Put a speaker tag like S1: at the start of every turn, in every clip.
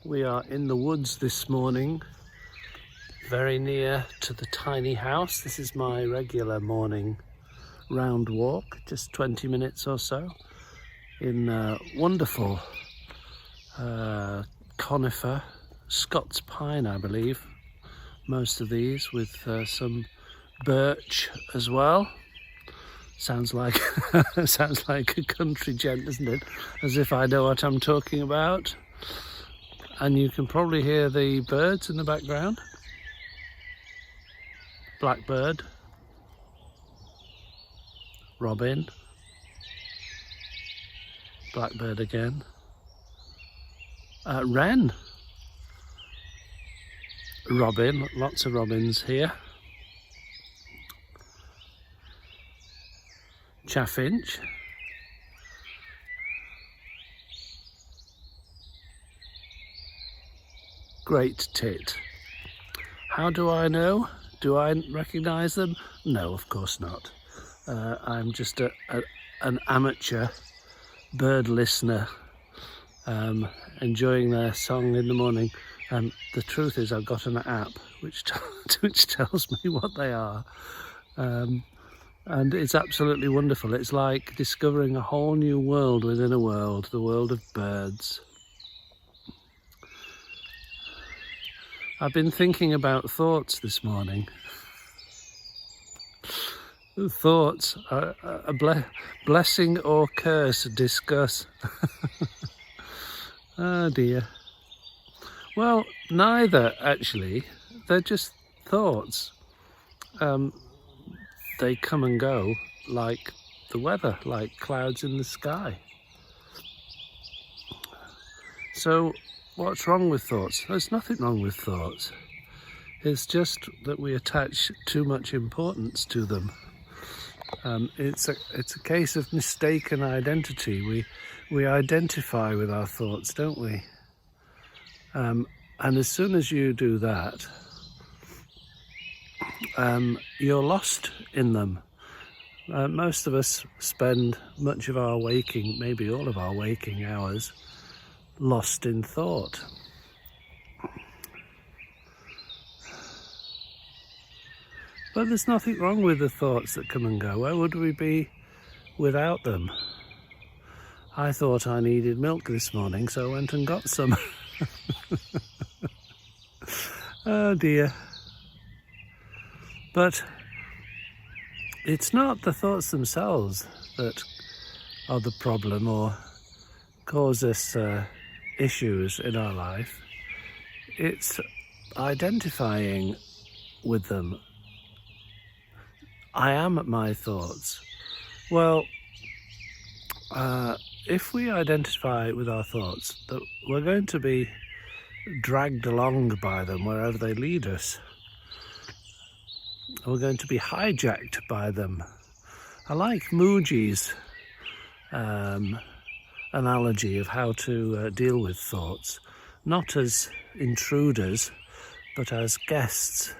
S1: We are in the woods this morning, very near to the tiny house. This is my regular morning round walk, just 20 minutes or so, in wonderful conifer, Scots pine I believe, most of these, with some birch as well. Sounds like sounds like a country gent, doesn't it? As if I know what I'm talking about. And you can probably hear the birds in the background. Blackbird, robin, blackbird again, wren, robin, lots of robins here, chaffinch, great tit. How do I know? Do I recognise them? No, of course not. I'm just an amateur bird listener, enjoying their song in the morning. The truth is, I've got an app which tells me what they are, and it's absolutely wonderful. It's like discovering a whole new world within a world, the world of birds. I've been thinking about thoughts this morning. Thoughts, a blessing or curse, discuss. Oh dear. Well, neither actually. They're just thoughts. They come and go like the weather, like clouds in the sky. So, what's wrong with thoughts? There's nothing wrong with thoughts. It's just that we attach too much importance to them. It's a case of mistaken identity. We identify with our thoughts, don't we? And as soon as you do that, you're lost in them. Most of us spend much of our waking, maybe all of our waking hours, lost in thought. But there's nothing wrong with the thoughts that come and go. Where would we be without them? I thought I needed milk this morning, so I went and got some. Oh dear. But it's not the thoughts themselves that are the problem or cause us issues in our life. It's identifying with them. I am my thoughts. Well, if we identify with our thoughts, that we're going to be dragged along by them wherever they lead us. We're going to be hijacked by them. I like Mooji's analogy of how to deal with thoughts, not as intruders, but as guests.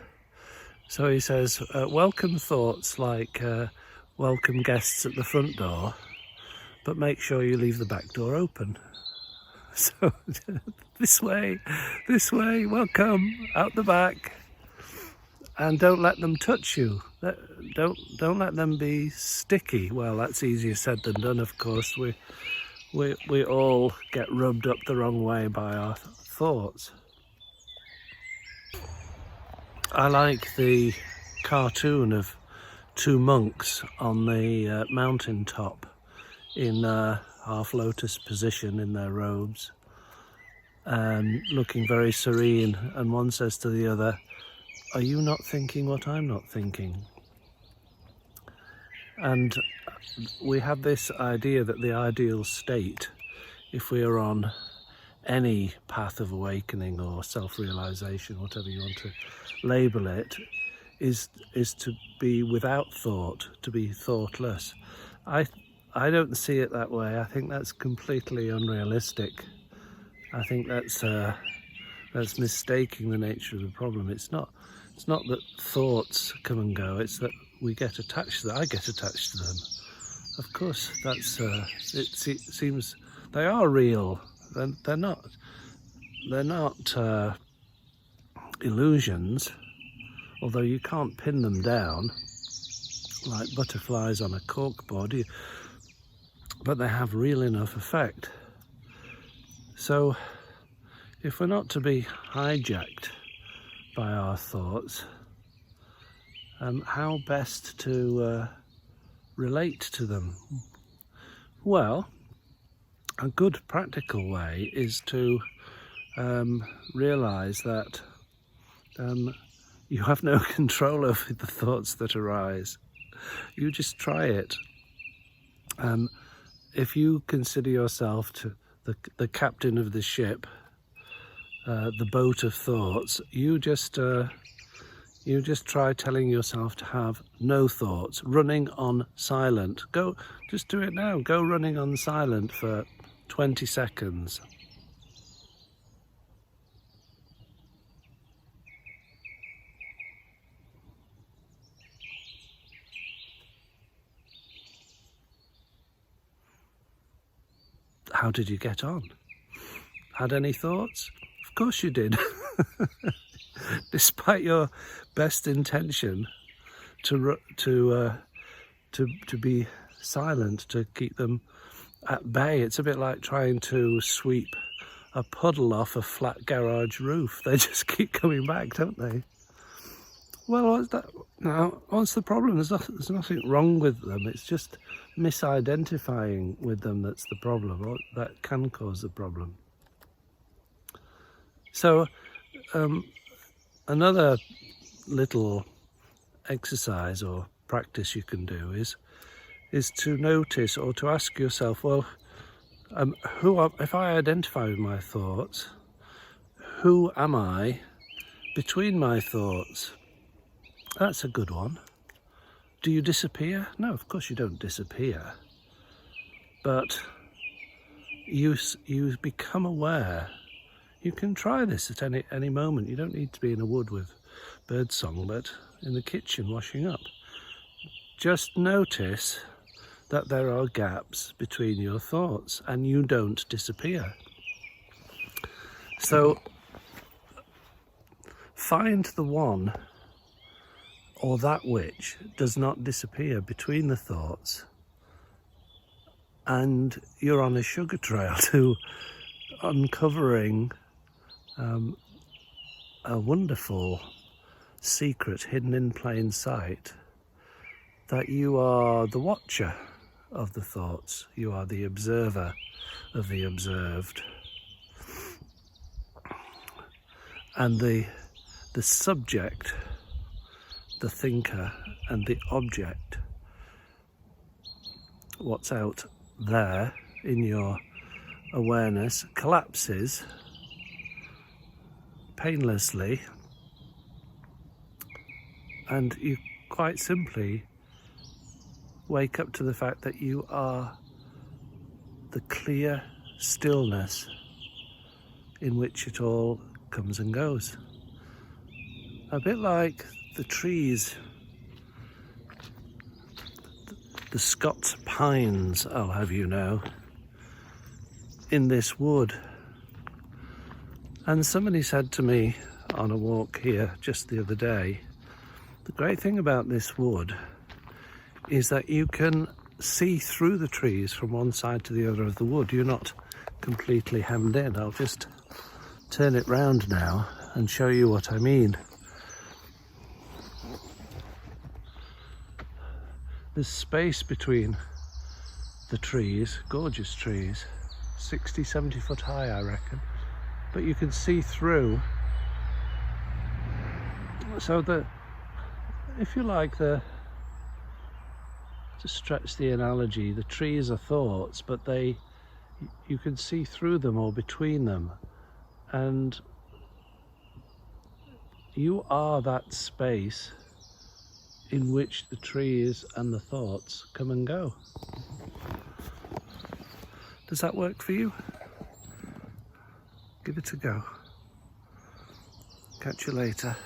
S1: So he says, welcome thoughts like welcome guests at the front door, but make sure you leave the back door open. So this way, welcome, out the back, and don't let them touch you. Don't let them be sticky. Well, that's easier said than done, of course. We all get rubbed up the wrong way by our thoughts. I like the cartoon of two monks on the mountain top in half lotus position in their robes, looking very serene, and one says to the other, "Are you not thinking what I'm not thinking?" And we have this idea that the ideal state, if we are on any path of awakening or self-realization, whatever you want to label it, is to be without thought, to be thoughtless. I don't see it that way. I think that's completely unrealistic. I think that's mistaking the nature of the problem. It's not that thoughts come and go. It's that we get attached to them. I get attached to them. Of course, that's it seems they are real. They're not they're not illusions, although you can't pin them down like butterflies on a corkboard, but they have real enough effect. So if we're not to be hijacked by our thoughts, how best to relate to them? Well, a good practical way is to realize that you have no control over the thoughts that arise. You just try it. If you consider yourself the captain of the ship, the boat of thoughts, you just try telling yourself to have no thoughts, running on silent. Just do it now. Go running on silent for 20 seconds. How did you get on? Had any thoughts? Of course you did. Despite your best intention to be silent, to keep them at bay. It's a bit like trying to sweep a puddle off a flat garage roof. They just keep coming back, don't they? Well, what's that? Now, what's the problem? There's nothing wrong with them. It's just misidentifying with them that's the problem, or that can cause the problem. So, another little exercise or practice you can do is to notice or to ask yourself, well, if I identify with my thoughts, who am I between my thoughts? That's a good one. Do you disappear? No, of course you don't disappear. But you become aware. You can try this at any moment. You don't need to be in a wood with birdsong, but in the kitchen washing up. Just notice that there are gaps between your thoughts and you don't disappear. So find the one or that which does not disappear between the thoughts, and you're on a sugar trail to uncovering a wonderful secret hidden in plain sight, that you are the watcher of the thoughts, you are the observer of the observed, and the subject, the thinker, and the object, what's out there in your awareness, collapses painlessly, and you quite simply wake up to the fact that you are the clear stillness in which it all comes and goes. A bit like the trees, the Scots pines, I'll have you know, in this wood. And somebody said to me on a walk here just the other day, the great thing about this wood is that you can see through the trees from one side to the other of the wood. You're not completely hemmed in. I'll just turn it round now and show you what I mean. There's space between the trees, gorgeous trees, 60, 70 foot high, I reckon. But you can see through. So if you like, to stretch the analogy, the trees are thoughts, but you can see through them or between them, and you are that space in which the trees and the thoughts come and go. Does that work for you? Give it a go. Catch you later.